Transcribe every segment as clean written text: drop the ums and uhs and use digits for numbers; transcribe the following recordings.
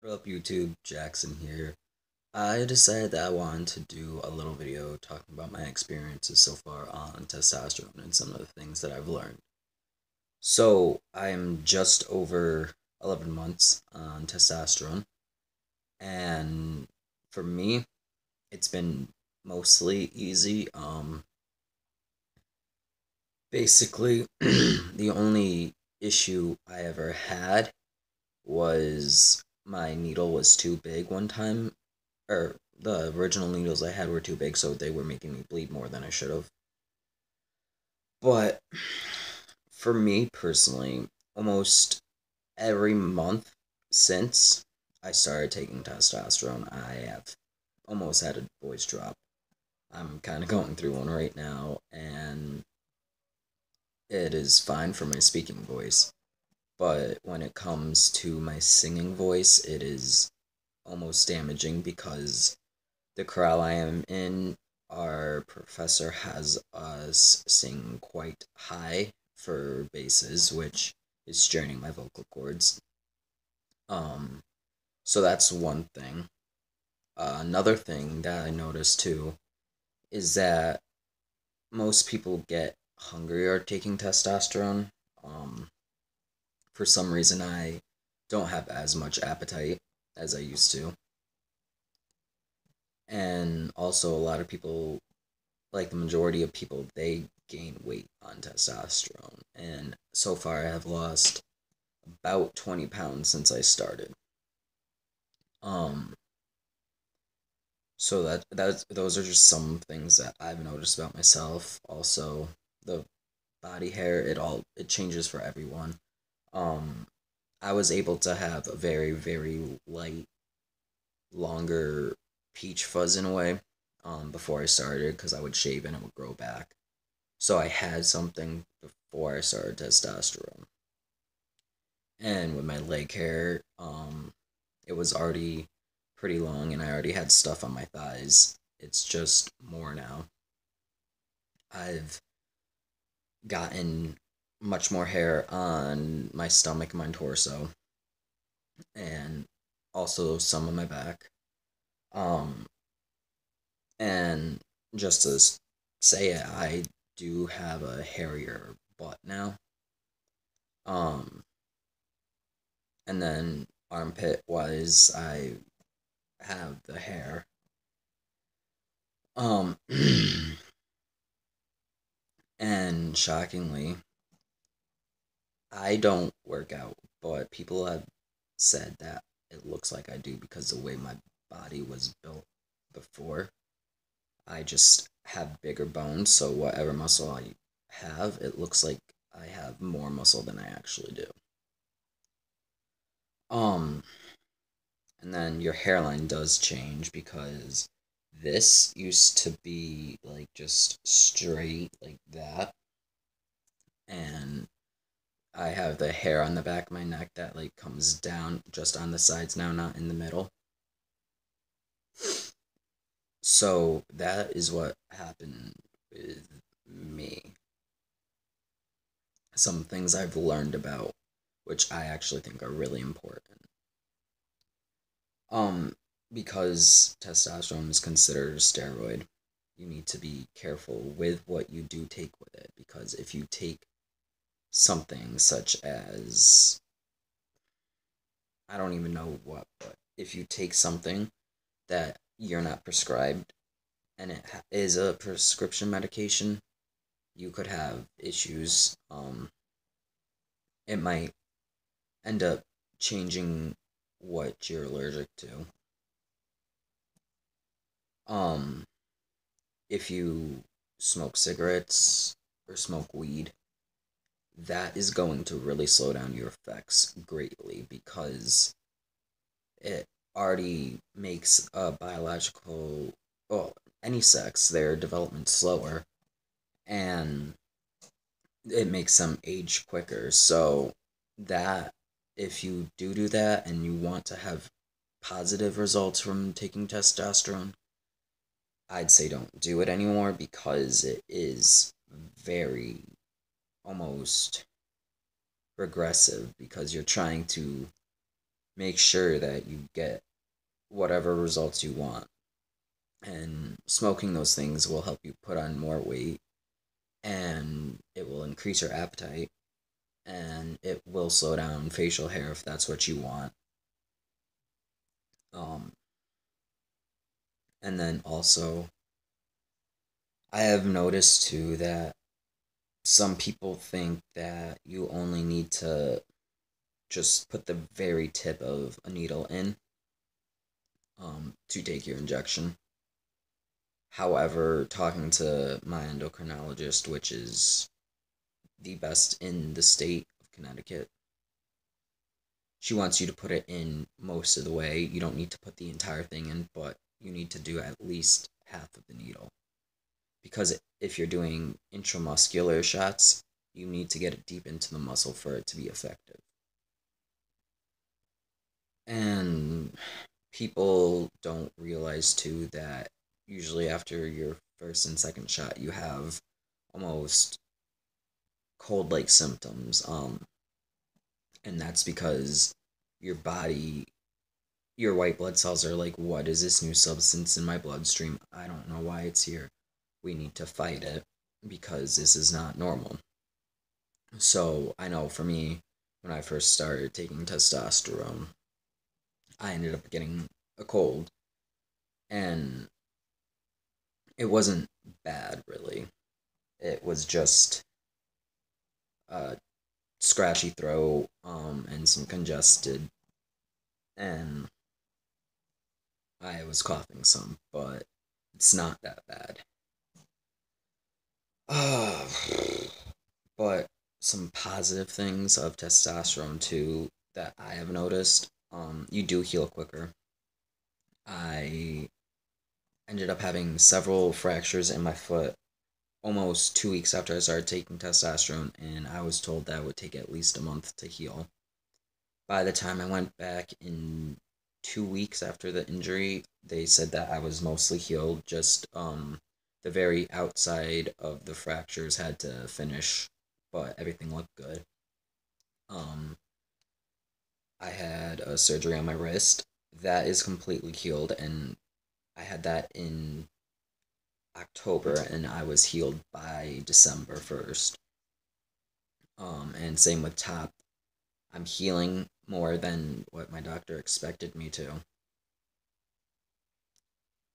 What up, YouTube? Jackson here. I decided that I wanted to do a little video talking about my experiences so far on testosterone and some of the things that I've learned. So, I am just over 11 months on testosterone, and for me, it's been mostly easy. Basically, the only issue I ever had was my needle was too big one time, or the original needles I had were too big, so they were making me bleed more than I should have. But for me personally, almost every month since I started taking testosterone, I have almost had a voice drop. I'm kind of going through one right now, and it is fine for my speaking voice. But when it comes to my singing voice, it is almost damaging because the chorale I am in, our professor has us sing quite high for basses, which is straining my vocal cords. Um, so that's one thing. Another thing that I noticed too is that most people get hungrier taking testosterone. Um, for some reason, I don't have as much appetite as I used to. And also, a lot of people, like the majority of people, they gain weight on testosterone. And so far, I have lost about 20 pounds since I started. Um, so those are just some things that I've noticed about myself. Also, the body hair, it changes for everyone. Um, I was able to have a very light, longer peach fuzz in a way. Before I started, because I would shave and it would grow back. So I had something before I started testosterone. And with my leg hair, it was already pretty long and I already had stuff on my thighs. It's just more now. I've gotten much more hair on my stomach and my torso, and also some on my back. Um, and just to say it, I do have a hairier butt now. Um, and then armpit wise, I have the hair. Um, and shockingly, I don't work out, but people have said that it looks like I do because the way my body was built before. I just have bigger bones, so whatever muscle I have, it looks like I have more muscle than I actually do. Um, and then your hairline does change because this used to be like just straight like that, and I have the hair on the back of my neck that like comes down just on the sides now, not in the middle. So that is what happened with me. Some things I've learned about, which I actually think are really important. Um, because testosterone is considered a steroid, you need to be careful with what you do take with it. Because if you take something such as, I don't even know what, but if you take something that you're not prescribed and it is a prescription medication, you could have issues. It might end up changing what you're allergic to. Um, if you smoke cigarettes or smoke weed, that is going to really slow down your effects greatly because it already makes a biological, well, any sex, their development slower, and it makes them age quicker. So that if you do that and you want to have positive results from taking testosterone, I'd say don't do it anymore because it is very almost regressive because you're trying to make sure that you get whatever results you want. And smoking those things will help you put on more weight, and it will increase your appetite, and it will slow down facial hair if that's what you want. Um, and then also, I have noticed too that some people think that you only need to just put the very tip of a needle in to take your injection. However, talking to my endocrinologist, which is the best in the state of Connecticut, she wants you to put it in most of the way. You don't need to put the entire thing in, but you need to do at least half of the needle. Because if you're doing intramuscular shots, you need to get it deep into the muscle for it to be effective. And people don't realize too that usually after your first and second shot, you have almost cold like symptoms. And that's because your body, your white blood cells are like, what is this new substance in my bloodstream? I don't know why it's here. We need to fight it because this is not normal. So I know for me, when I first started taking testosterone, I ended up getting a cold, and it wasn't bad really. It was just a scratchy throat, and some congested, and I was coughing some, but it's not that bad. Uh, but some positive things of testosterone too that I have noticed. You do heal quicker. I ended up having several fractures in my foot almost 2 weeks after I started taking testosterone, and I was told that would take at least a month to heal. By the time I went back in 2 weeks after the injury, they said that I was mostly healed. Just the very outside of the fractures had to finish, but everything looked good. Um, I had a surgery on my wrist that is completely healed, and I had that in October, and I was healed by December 1st. And same with top. I'm healing more than what my doctor expected me to,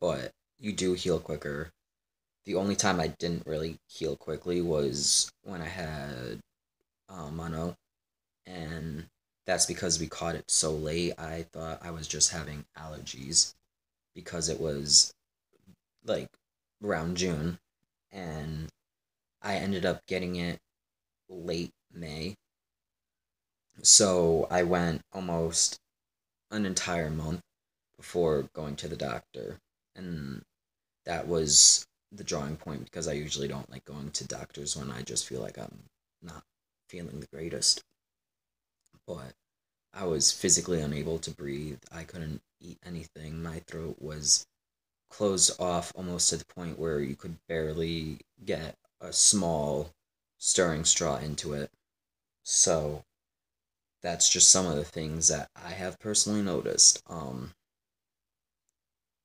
but you do heal quicker. The only time I didn't really heal quickly was when I had mono, and that's because we caught it so late. I thought I was just having allergies because it was like around June, and I ended up getting it late May. So I went almost an entire month before going to the doctor. And that was the drawing point because I usually don't like going to doctors when I just feel like I'm not feeling the greatest. But I was physically unable to breathe. I couldn't eat anything. My throat was closed off almost to the point where you could barely get a small stirring straw into it. So that's just some of the things that I have personally noticed.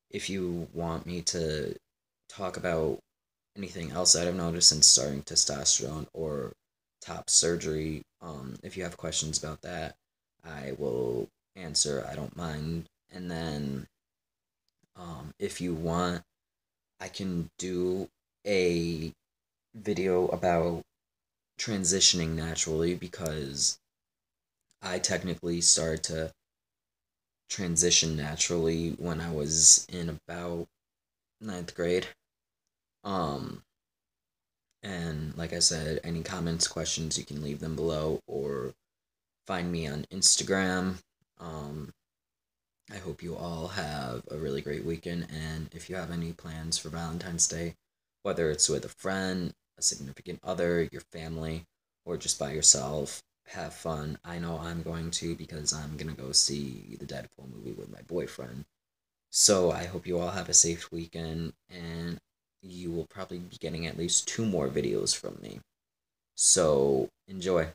If you want me to talk about anything else that I've noticed since starting testosterone or top surgery, if you have questions about that, I will answer. I don't mind. And then, if you want, I can do a video about transitioning naturally because I technically started to transition naturally when I was in about ninth grade. Um, and like I said, any comments, questions, you can leave them below or find me on Instagram. Um, I hope you all have a really great weekend. And if you have any plans for Valentine's Day, whether it's with a friend, a significant other, your family, or just by yourself, have fun. I know I'm going to because I'm going to go see the Deadpool movie with my boyfriend. So I hope you all have a safe weekend, and you will probably be getting at least two more videos from me. So enjoy.